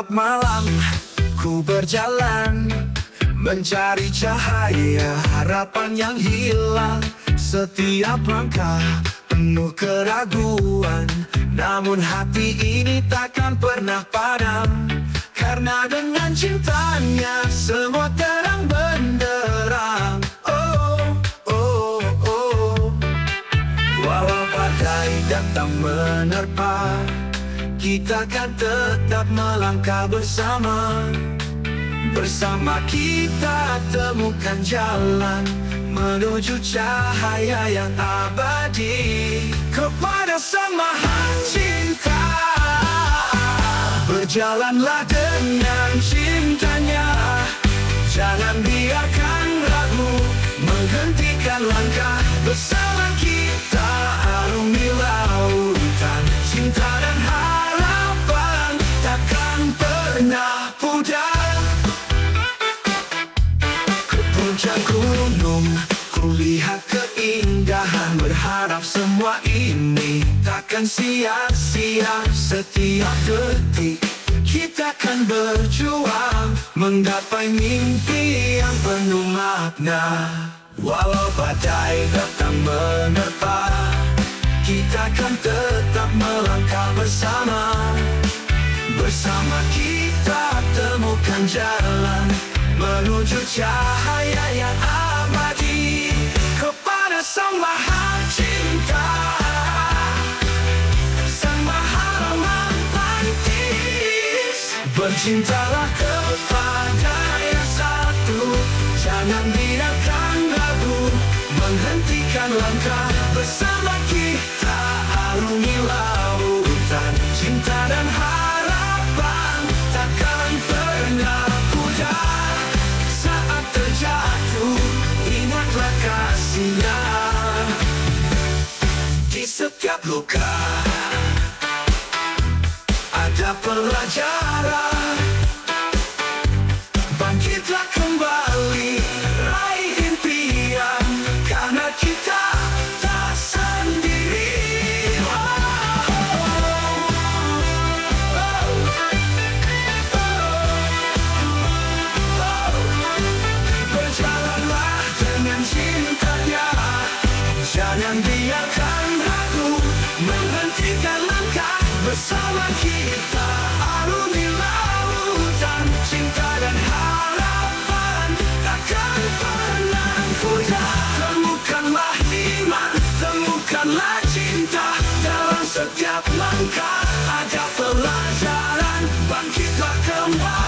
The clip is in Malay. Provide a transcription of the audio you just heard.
Setiap malam ku berjalan mencari cahaya harapan yang hilang. Setiap langkah penuh keraguan, namun hati ini takkan pernah padam. Karena dengan cintanya semua terang benderang. Oh, oh, oh. Walau badai datang menerpa, kita kan tetap melangkah bersama. Bersama kita temukan jalan menuju cahaya yang abadi. Kepada Sang Maha Cinta, berjalanlah dengan cintanya. Jangan biarkan ragu menghentikan langkah. Bersama kita arungi lautan cinta dan harapan takkan pernah pudar. Ke puncak gunung ku lihat keindahan, berharap semua ini takkan sia-sia. Setiap detik kita kan berjuang menggapai mimpi yang penuh makna. Walau badai datang menerpa, kita kan tetap melangkah bersama. Bersama kita temukan jalan menuju cahaya yang abadi. Kepada Sang Maha Cinta, Sang Maha Romantis, bercintalah kepada yang satu. Jangan biarkan ragu menghentikan langkah. Bersama kita arungi lautan cinta dan harapan takkan pernah pudar. Saat terjatuh ingatlah kasihnya. Di setiap luka ada pelajaran. Bangkitlah kembali, raih impian, karena kita tak sendiri. Berjalanlah dengan cintanya. Jangan biarkan ragu menghentikan langkah. Bersama kita arungi lautan cinta dan harapan takkan pernah pudar. Temukanlah iman, temukanlah cinta. Dalam setiap langkah ada pelajaran. Bangkitlah kembali.